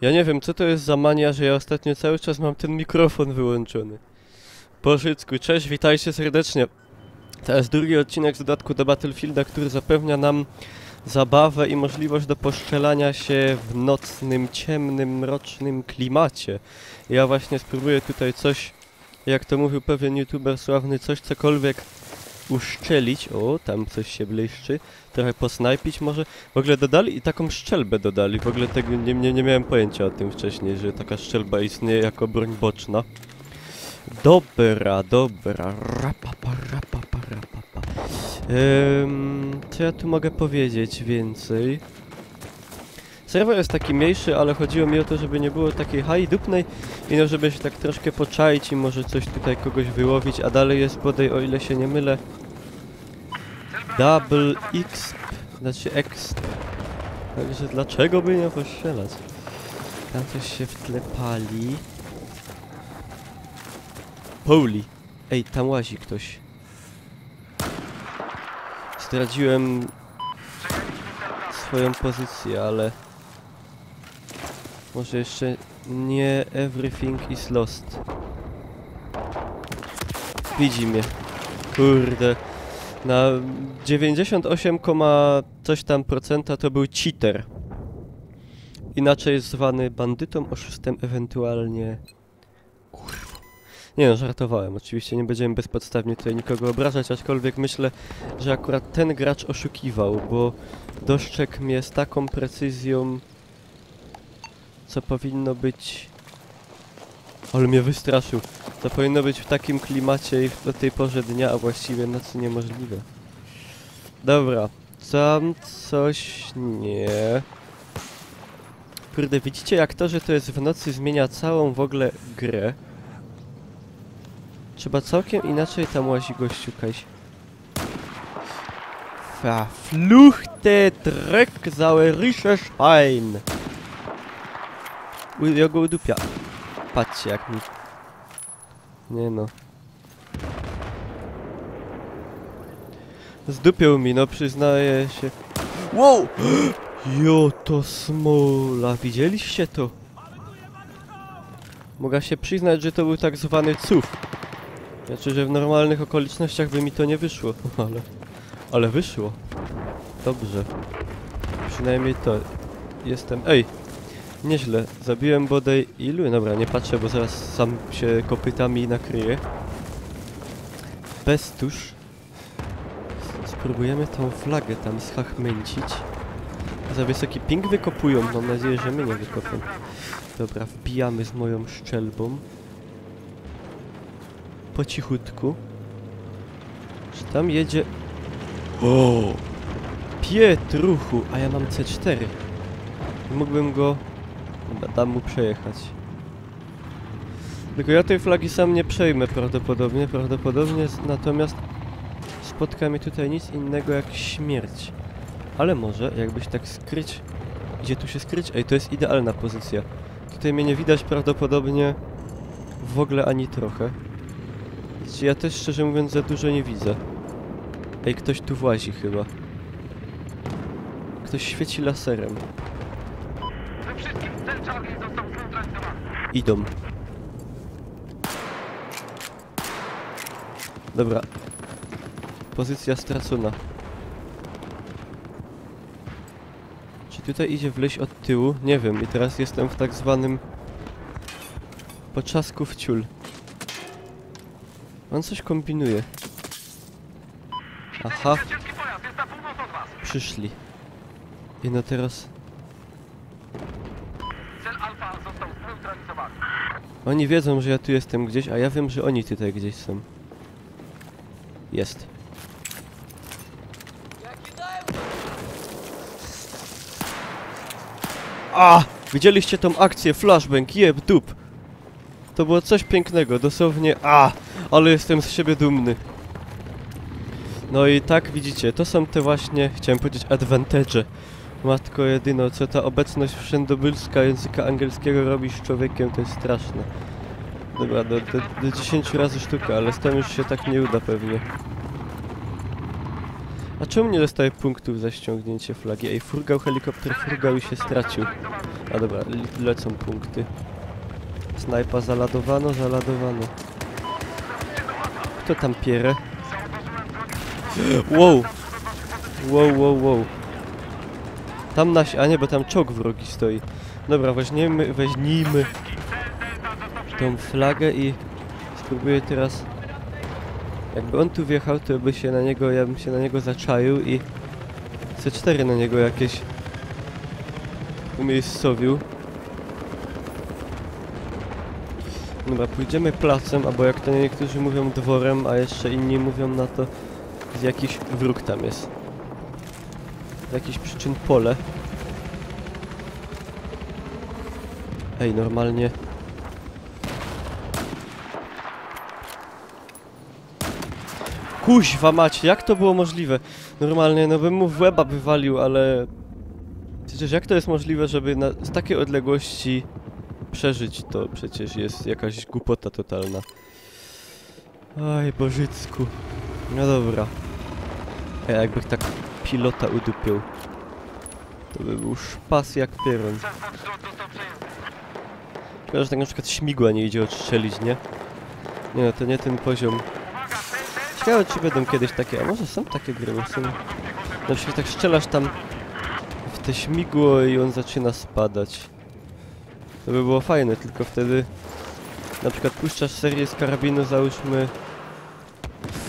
Ja nie wiem, co to jest za mania, że ja ostatnio cały czas mam ten mikrofon wyłączony. Po życku, cześć, witajcie serdecznie. To jest drugi odcinek z dodatku do Battlefielda, który zapewnia nam zabawę i możliwość do poszczelania się w nocnym, ciemnym, mrocznym klimacie. Ja właśnie spróbuję tutaj coś, jak to mówił pewien youtuber sławny, coś cokolwiek uszczelić. O, tam coś się błyszczy. Trochę posnajpić może. W ogóle dodali i taką szczelbę dodali. W ogóle tego nie miałem pojęcia o tym wcześniej, że taka szczelba istnieje jako broń boczna. Dobra. Rapapa. Co ja tu mogę powiedzieć więcej? Serwer jest taki mniejszy, ale chodziło mi o to, żeby nie było takiej hajdupnej i no, żeby się tak troszkę poczaić i może coś tutaj kogoś wyłowić, a dalej jest bodaj, o ile się nie mylę, Double Exp, znaczy Exp. Także dlaczego by nie postrzelać? Tam coś się w tle pali. Holy! Ej, tam łazi ktoś. Zdradziłem swoją pozycję, ale może jeszcze nie everything is lost. Widzi mnie. Kurde. Na 98, coś tam procenta to był cheater. Inaczej jest zwany bandytą, oszustem, ewentualnie... Kurwa. Nie no, żartowałem. Oczywiście nie będziemy bezpodstawnie tutaj nikogo obrażać, aczkolwiek myślę, że akurat ten gracz oszukiwał, bo dostrzegł mnie z taką precyzją, co powinno być... Ale mnie wystraszył. To powinno być w takim klimacie i o tej porze dnia, a właściwie nocy niemożliwe. Dobra, tam coś nie... Kurde, widzicie jak to, że to jest w nocy zmienia całą w ogóle grę? Trzeba całkiem inaczej tam łazi gościu, kajś. Verfluchte Dreck, sauerische Schwein. Ja go udupia. Patrzcie jak mi... Nie no. Zdupiał mi, no przyznaję się. Wow! Jo, to smola. Widzieliście to? Mogę się przyznać, że to był tak zwany cuf. Znaczy, że w normalnych okolicznościach by mi to nie wyszło. Ale wyszło. Dobrze. Przynajmniej to. Jestem... Ej! Nieźle. Zabiłem bodaj ilu? Dobra, nie patrzę, bo zaraz sam się kopytami nakryję. Bestuż. Spróbujemy tą flagę tam schachmęcić. Za wysoki ping wykopują. Mam nadzieję, że my nie wykopią. Dobra, wbijamy z moją szczelbą. Po cichutku. Czy tam jedzie... O! Pietruchu! A ja mam C4. Mógłbym go... Dobra, dam mu przejechać. Tylko ja tej flagi sam nie przejmę prawdopodobnie. Natomiast spotka mnie tutaj nic innego jak śmierć. Ale może jakbyś tak skryć... Gdzie tu się skryć? Ej, to jest idealna pozycja. Tutaj mnie nie widać prawdopodobnie w ogóle ani trochę. Ja też szczerze mówiąc za dużo nie widzę. Ej, ktoś tu włazi chyba. Ktoś świeci laserem. Idą. Dobra. Pozycja stracona. Czy tutaj idzie wleźć od tyłu? Nie wiem. I teraz jestem w tak zwanym... potrzasku w ciul. On coś kombinuje. Aha. Przyszli. I no teraz... Oni wiedzą, że ja tu jestem gdzieś, a ja wiem, że oni tutaj gdzieś są. Jest. A! Widzieliście tą akcję? Flashbang, jeb, dup. To było coś pięknego, dosłownie. A! Ale jestem z siebie dumny. No i tak widzicie, to są te właśnie, chciałem powiedzieć, advantage. Matko jedyno, co ta obecność wszędobylska języka angielskiego robi z człowiekiem, to jest straszne. Dobra, do 10 razy sztuka, ale z tym już się tak nie uda pewnie. A czemu nie dostaje punktów za ściągnięcie flagi? Ej, furgał, helikopter furgał i się stracił. A dobra, lecą punkty. Snajpa zaladowano, zaladowano. Kto tam pierę? Wow! Wow, wow, wow. Tam nasi... A nie, bo tam czołg wrogi stoi. Dobra, weźmiemy tą flagę i spróbuję teraz... Jakby on tu wjechał, to by się na niego, ja bym się na niego zaczaił i C4 na niego jakieś umiejscowił. Dobra, pójdziemy placem, albo jak to niektórzy mówią dworem, a jeszcze inni mówią na to, że jakiś wróg tam jest. Z jakichś przyczyn pole. Ej, normalnie... Kuźwa macie, jak to było możliwe? Normalnie, no bym mu w łeba wywalił, ale... Przecież jak to jest możliwe, żeby z takiej odległości przeżyć, to przecież jest jakaś głupota totalna. Aj, Bożycku. No dobra. Ja jakbych tak pilota udupił, to by był szpas jak pieron. Szkoda, że tak na przykład śmigła nie idzie odstrzelić, nie? Nie no, to nie ten poziom. Ciekawe, czy będą kiedyś takie, a może są takie gry, bo są... Na przykład tak strzelasz tam w te śmigło i on zaczyna spadać. To by było fajne, tylko wtedy... Na przykład puszczasz serię z karabinu, załóżmy...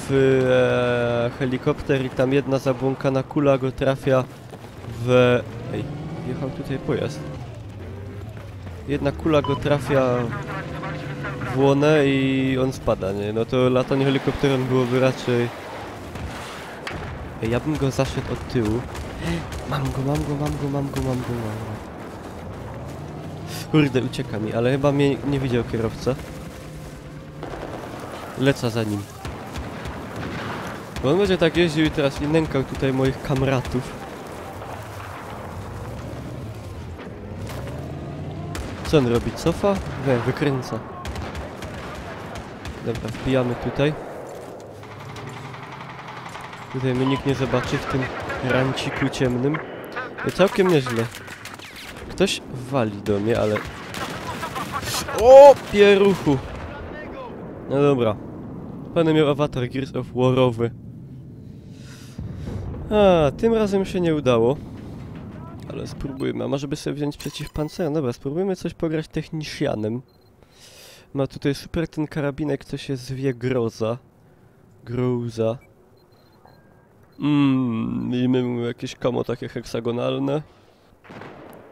w helikopter i tam jedna zabłąkana kula go trafia w... Ej, wjechał tutaj pojazd. Jedna kula go trafia w łonę i on spada, nie? No to latanie helikopterem byłoby raczej... Ej, ja bym go zaszedł od tyłu. Mam go. Kurde, ucieka mi, ale chyba mnie nie widział kierowca. Lecę za nim. Bo on będzie tak jeździł i teraz i nękał tutaj moich kamratów. Co on robi? Cofa? Nie, wykręca. Dobra, wbijamy tutaj. Tutaj mnie nikt nie zobaczy w tym ranciku ciemnym. To całkiem nieźle. Ktoś wali do mnie, ale... O, pieruchu! No dobra. Będę miał awatar Gears of Warowy. A, tym razem się nie udało. Ale spróbujmy. A może by sobie wziąć przeciwpancerny? Dobra, spróbujmy coś pograć technicianem. Ma tutaj super ten karabinek, co się zwie Groza. Groza. Miejmy mu jakieś kamo takie heksagonalne.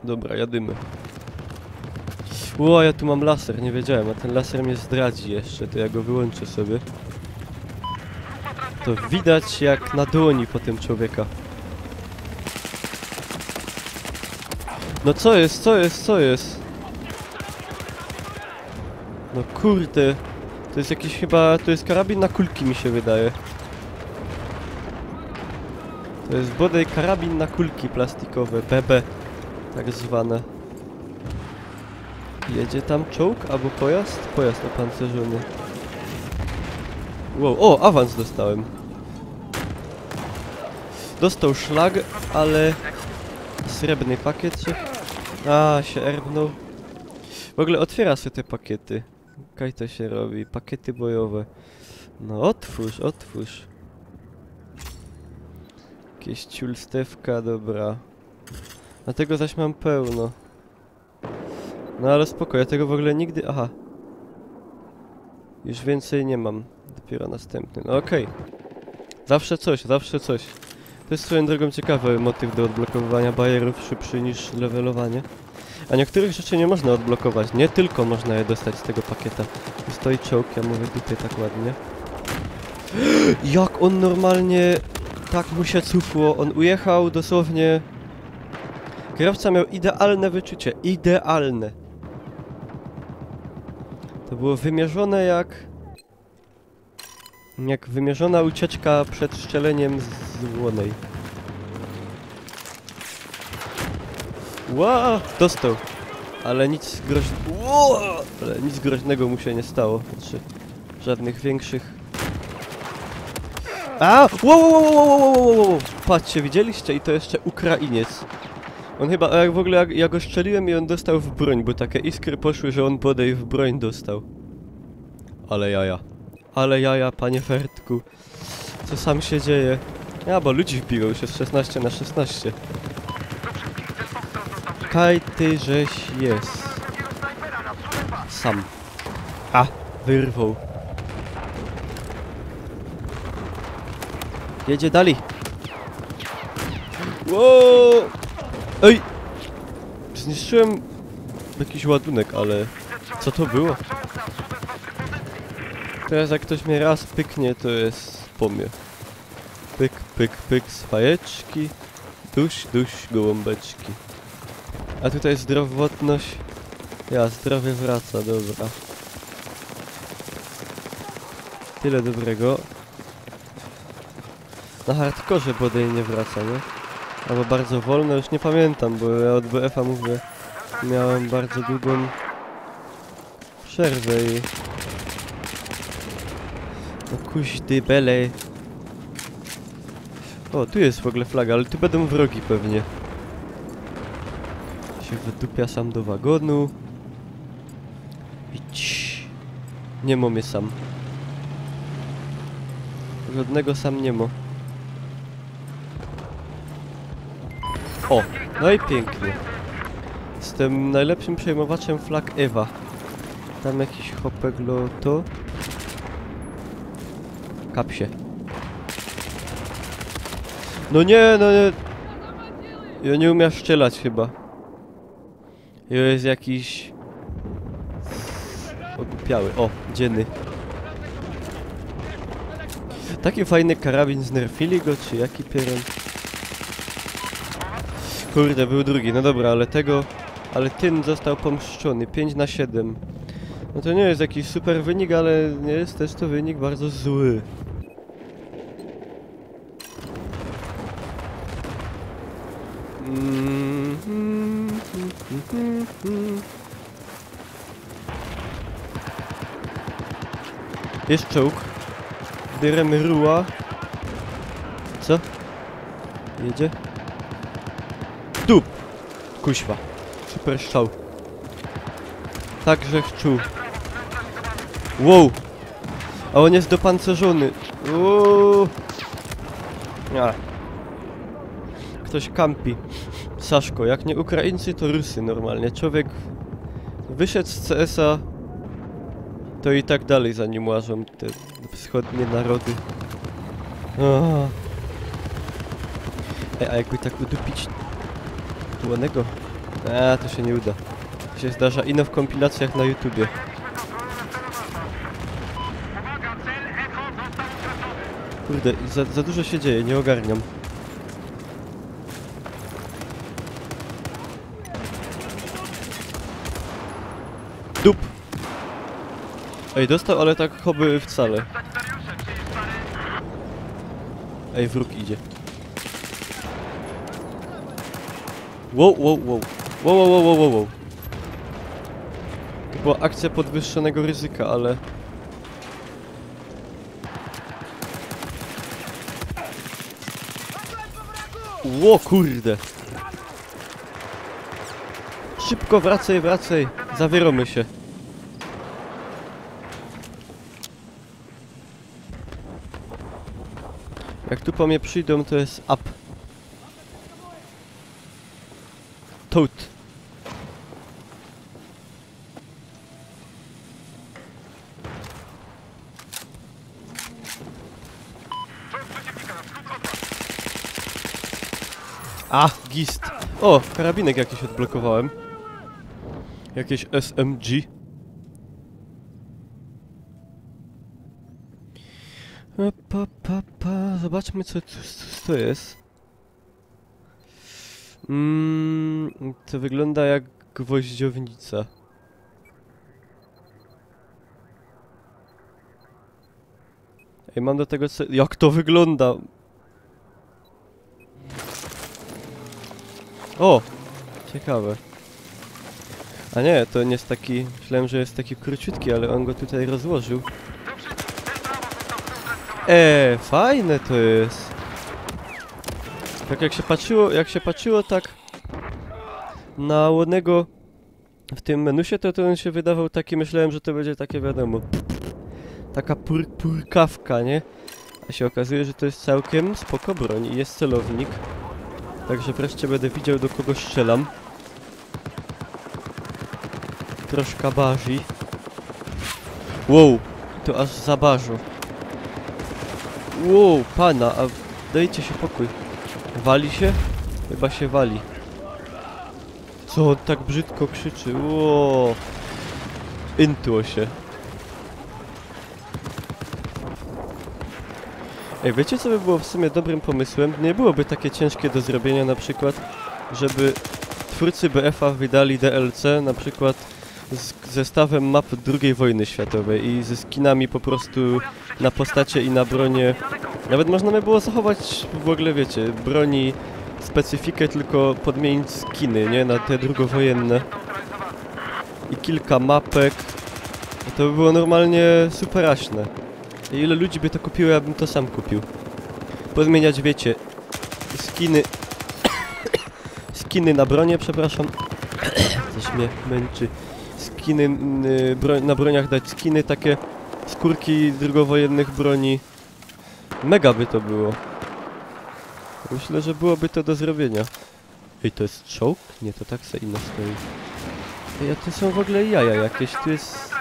Dobra, jadymy. Ło, ja tu mam laser, nie wiedziałem, a ten laser mnie zdradzi jeszcze, to ja go wyłączę sobie. To widać jak na dłoni po tym człowieka. No co jest? No kurde. To jest jakiś chyba... To jest karabin na kulki, mi się wydaje. To jest bodaj karabin na kulki plastikowe, BB. Tak zwane. Jedzie tam czołg albo pojazd? Pojazd opancerzony. Wow, o, awans dostałem. Dostał szlag, ale... Srebrny pakiet się... A, się erbnął. W ogóle otwiera sobie te pakiety. Jak to się robi? Pakiety bojowe. No otwórz. Jakieś ciulstewka, dobra. A tego zaś mam pełno. No ale spoko, ja tego w ogóle nigdy... Aha. Już więcej nie mam. Dopiero następny. No okej. Zawsze coś. To jest swoją drogą ciekawy motyw do odblokowywania bajerów, szybszy niż levelowanie. A niektórych rzeczy nie można odblokować, nie tylko można je dostać z tego pakieta. Tu stoi czołg, ja mówię tutaj tak ładnie. Jak on normalnie... Tak mu się cufło, on ujechał dosłownie... Kierowca miał idealne wyczucie, idealne. To było wymierzone jak wymierzona ucieczka przed strzeleniem z łonej. Ła! Dostał. Ale nic groźnego mu się nie stało. Znaczy, żadnych większych... A! Wow, wow, wow, wow, wow, wow, wow. Patrzcie, widzieliście? I to jeszcze Ukrainiec. On chyba, a jak w ogóle ja go strzeliłem i on dostał w broń, bo takie iskry poszły, że on bodaj w broń dostał. Ale jaja. Ale jaja, panie Fertku. Co sam się dzieje? Ja, bo ludzi wbiło, już jest 16 na 16. Kaj ty żeś jest. Sam. A, wyrwał. Jedzie dalej. Wow! Ej! Zniszczyłem jakiś ładunek, ale... Co to było? Teraz jak ktoś mnie raz pyknie, to jest po mnie. Pyk, pyk, pyk, swajeczki. Duś, duś, gołąbeczki. A tutaj zdrowotność. Ja, zdrowie wraca, dobra. Tyle dobrego. Na hardkorze bodaj nie wraca, nie? Albo bardzo wolno, już nie pamiętam, bo ja od BF-a mówię, miałem bardzo długą przerwę i... No kuźdy bele. O, tu jest w ogóle flaga, ale tu będą wrogi pewnie. Się wydupia sam do wagonu. Idź. Nie mo mnie sam. Żadnego sam nie mo. O, no i pięknie. Jestem najlepszym przejmowaczem flag Ewa. Tam jakiś hopek loto. Kap się. No nie, no nie. Ja nie umiem strzelać chyba. Jest jakiś... Ogłupiały. O, dzienny. Taki fajny karabin, znerfili go, czy jaki pieron? Kurde, był drugi, no dobra, ale tego... Ale ten został pomszczony, 5 na 7. No to nie jest jakiś super wynik, ale nie jest też to wynik bardzo zły. Jest czołg. Bierzemy ruła. Co? Jedzie? Dup! Kuźwa. Super strzał. Także czuł. Wow! A on jest dopancerzony. Uuu. Ja. Ktoś kampi. Saszko, jak nie Ukraińcy, to Rusy normalnie. Człowiek wyszedł z CS-a, to i tak dalej za nim łażą te wschodnie narody. Aha. Ej, a jakby tak udupić dłonego? A, to się nie uda. To się zdarza ino w kompilacjach na YouTubie. Kurde, za dużo się dzieje, nie ogarniam. Dup! Ej, dostał, ale tak choby wcale. Ej, wróg idzie. Wow, wow, wow. Wow, wow, wow, wow, wow. To była akcja podwyższonego ryzyka, ale... Ło, kurde. Szybko wracaj, wracaj. Zawieramy się. Jak tu po mnie przyjdą, to jest up. Toad. A, gist. O, karabinek jakiś odblokowałem. Jakieś SMG. Zobaczmy co to jest. To wygląda jak gwoździownica. Ej, mam do tego co... Jak to wygląda? O! Ciekawe. A nie, to nie jest taki... Myślałem, że jest taki króciutki, ale on go tutaj rozłożył. Fajne to jest. Tak jak się patrzyło tak na ładnego w tym menusie, to on się wydawał taki, myślałem, że to będzie takie, wiadomo, taka purkawka, nie? A się okazuje, że to jest całkiem spoko broń i jest celownik. Także wreszcie będę widział, do kogo strzelam. Troszkę bazi. Wow, to aż zabarzo. Wow, pana, a dajcie się pokój. Wali się? Chyba się wali. Co on tak brzydko krzyczy? Wow. Intło się. Ej, wiecie co by było w sumie dobrym pomysłem? Nie byłoby takie ciężkie do zrobienia na przykład, żeby twórcy BF-a wydali DLC na przykład z zestawem map II wojny światowej i ze skinami po prostu na postacie i na bronie. Nawet można by było zachować w ogóle, wiecie, broni, specyfikę, tylko podmienić skiny, nie? Na te drugowojenne. I kilka mapek. To by było normalnie superaśne. I ile ludzi by to kupiło, ja bym to sam kupił. Podmieniać, wiecie, skiny... skiny na bronię, przepraszam. Coś mnie męczy. Skiny na broniach dać skiny, takie skórki drugowojennych broni. Mega by to było. Myślę, że byłoby to do zrobienia. Ej, to jest czołg? Nie, to tak se inna stoi. Ej, a to są w ogóle jaja jakieś, tu jest...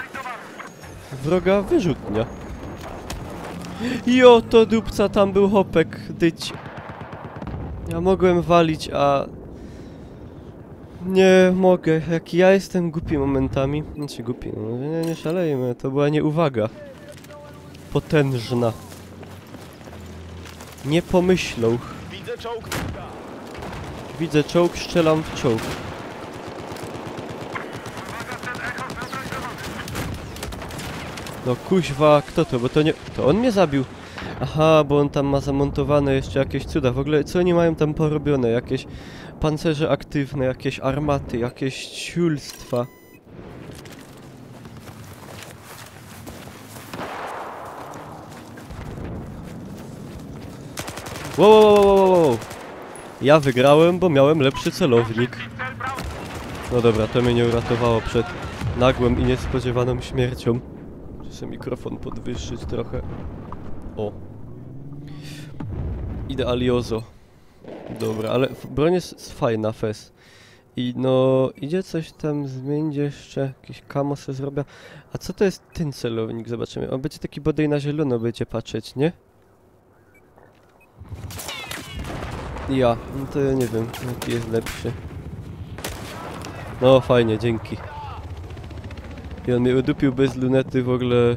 wroga wyrzutnia. Jo, to dupca, tam był hopek, dyć. Ja mogłem walić, a... nie mogę, jak ja jestem głupi momentami. Znaczy głupi, no nie szalejmy, to była nieuwaga. Potężna. Nie pomyślał. Widzę czołg. Widzę czołg, strzelam w czołg. No kuźwa, kto to? Bo to nie... to on mnie zabił. Aha, bo on tam ma zamontowane jeszcze jakieś cuda. W ogóle co oni mają tam porobione? Jakieś pancerze aktywne, jakieś armaty, jakieś ciulstwa. Wow. Ja wygrałem, bo miałem lepszy celownik. No dobra, to mnie nie uratowało przed nagłą i niespodziewaną śmiercią. Muszę mikrofon podwyższyć trochę. O. Idealiozo. Dobra, ale broń jest fajna, fes. I no, idzie coś tam zmienić jeszcze, jakieś kamo se zrobię. A co to jest ten celownik? Zobaczymy. On będzie taki bodaj na zielono, będzie patrzeć, nie? Ja, no to ja nie wiem, jaki jest lepszy. No fajnie, dzięki. I on mnie udupił bez lunety w ogóle.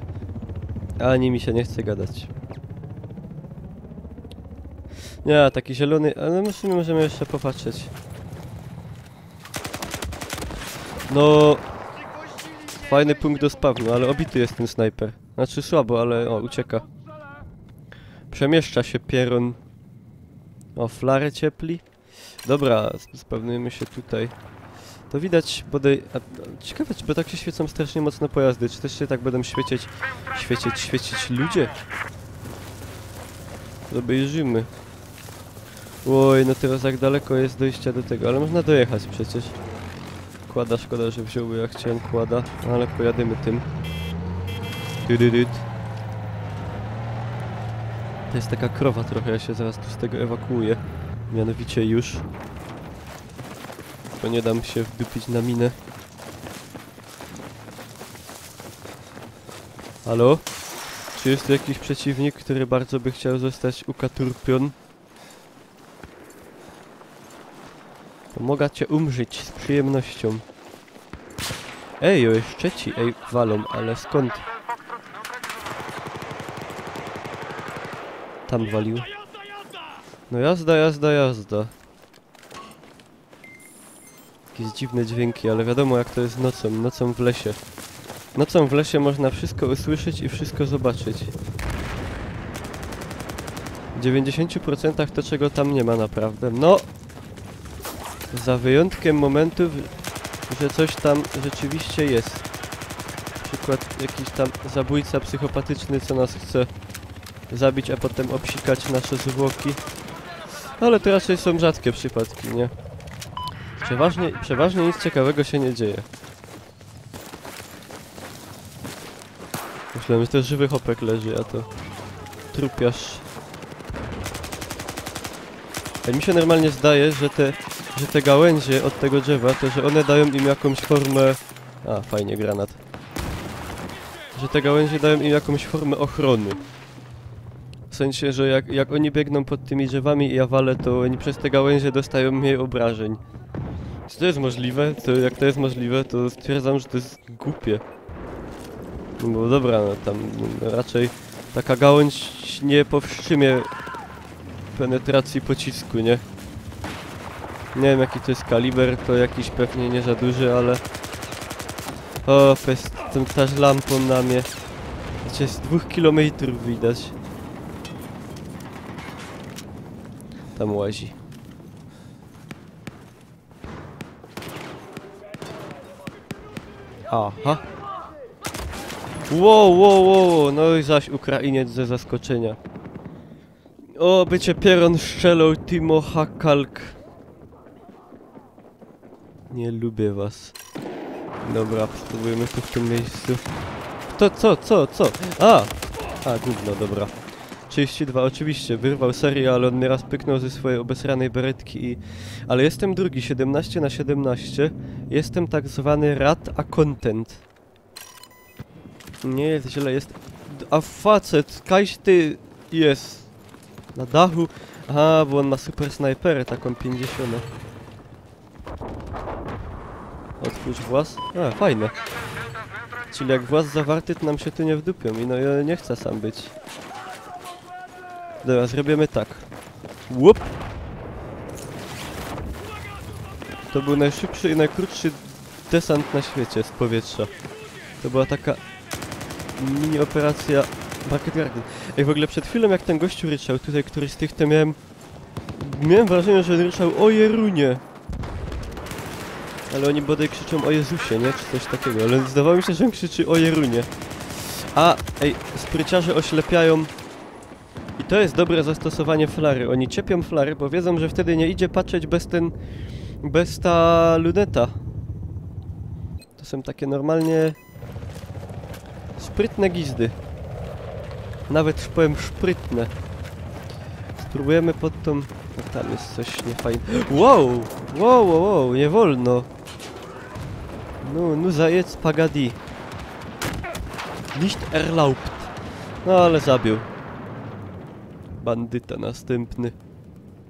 Ani mi się nie chce gadać. Nie, taki zielony, ale możemy jeszcze popatrzeć. No... fajny punkt do spawnu, ale obity jest ten snajper. Znaczy słabo, ale o, ucieka. Przemieszcza się pieron. O, flarę ciepli. Dobra, spawnujemy się tutaj. To widać bodaj... ciekawe, bo tak się świecą strasznie mocno pojazdy. Czy też się tak będą świecić ludzie? Obejrzymy. Oj, no teraz jak daleko jest dojścia do tego, ale można dojechać przecież. Kłada, szkoda, że wziąłby, ja chciałem kłada, ale pojadymy tym. To jest taka krowa trochę, ja się zaraz tu z tego ewakuuję. Mianowicie już. Bo nie dam się wdupić na minę. Halo? Czy jest tu jakiś przeciwnik, który bardzo by chciał zostać ukaturpion? To mogę cię umrzeć z przyjemnością. Ej, jeszcze ci, ej, walą, ale skąd? Tam walił. No jazda. Jakieś dziwne dźwięki, ale wiadomo jak to jest nocą w lesie. Nocą w lesie można wszystko usłyszeć i wszystko zobaczyć. W 90% to czego tam nie ma naprawdę. No! Za wyjątkiem momentów, że coś tam rzeczywiście jest. Na przykład jakiś tam zabójca psychopatyczny, co nas chce zabić, a potem obsikać nasze zwłoki. Ale to raczej są rzadkie przypadki, nie? Przeważnie nic ciekawego się nie dzieje. Myślałem, że to żywy chopek leży, a to trupiarz. A mi się normalnie zdaje, że te gałęzie od tego drzewa, to że one dają im jakąś formę... A, fajnie, granat. Że te gałęzie dają im jakąś formę ochrony. W sensie, że jak oni biegną pod tymi drzewami i ja walę, to oni przez te gałęzie dostają mniej obrażeń. Czy to jest możliwe? To jak to jest możliwe, to stwierdzam, że to jest głupie. No dobra, no tam raczej taka gałąź nie powstrzymie penetracji pocisku, nie? Nie wiem jaki to jest kaliber, to jakiś pewnie nie za duży, ale... O, jestem też lampą na mnie. Znaczy z 2 kilometrów widać. Tam łazi. Aha. Wow, no i zaś Ukrainiec ze zaskoczenia. O, bycie pieron strzelał Timo Hakalk. Nie lubię was. Dobra, spróbujemy tu w tym miejscu. To co? A, gówno, dobra. 32, oczywiście, wyrwał serię, ale on mnie raz pyknął ze swojej obesranej beretki i... Ale jestem drugi, 17 na 17. Jestem tak zwany rat a content. Nie jest źle, jest... A facet, kaś ty... Jest. Na dachu. Aha, bo on ma super snajperę, taką 50. Otwórz włas. A, fajne. Czyli jak włas zawarty, to nam się tu nie wdupią i no ja nie chcę sam być. Dobra, zrobimy tak. Łup! To był najszybszy i najkrótszy desant na świecie z powietrza. To była taka mini operacja Bucket Garden. Ej, w ogóle przed chwilą jak ten gościu ryczał, tutaj któryś z tych, to miałem wrażenie, że on ryczał o Jerunie. Ale oni bodaj krzyczą o Jezusie, nie? Czy coś takiego, ale zdawało mi się, że on krzyczy o Jerunie. A, ej, spryciarze oślepiają. I to jest dobre zastosowanie flary. Oni ciepią flary, bo wiedzą, że wtedy nie idzie patrzeć bez ta luneta. To są takie normalnie sprytne gizdy. Nawet powiem szprytne. Spróbujemy pod tą... No, tam jest coś niefajne. Wow, nie wolno. No zajec pagadi. Nicht erlaubt. No ale zabił. Bandyta następny.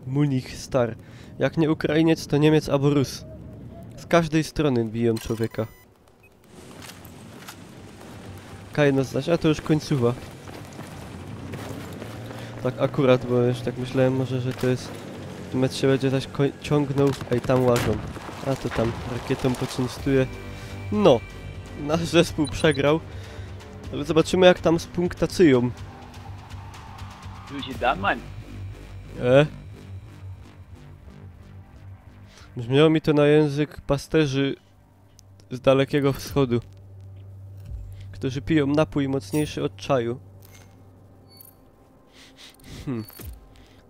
Munich Star. Jak nie Ukrainiec, to Niemiec albo Rus. Z każdej strony biją człowieka. Kajno znać, a to już końcówa. Tak akurat, bo już tak myślałem może, że to jest... Mecz się będzie zaś ciągnął. Ej, tam łażą. A to tam rakietą poczęstuje. No. Nasz zespół przegrał. Ale zobaczymy jak tam z punktacją. Brzmiało mi to na język pasterzy z Dalekiego Wschodu, którzy piją napój mocniejszy od czaju.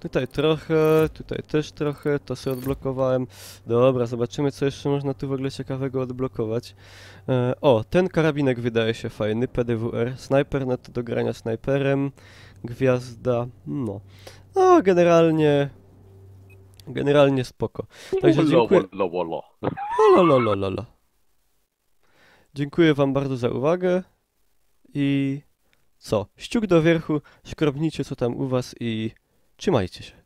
Tutaj trochę, tutaj też trochę, to sobie odblokowałem. Dobra, zobaczymy co jeszcze można tu w ogóle ciekawego odblokować. O, ten karabinek wydaje się fajny, PDWR. Snajper, no to do grania snajperem. Gwiazda, no. No, generalnie spoko. Także dziękuję... Dziękuję wam bardzo za uwagę. I co? Ściuk do wierchu, szkrobnijcie co tam u was i trzymajcie się.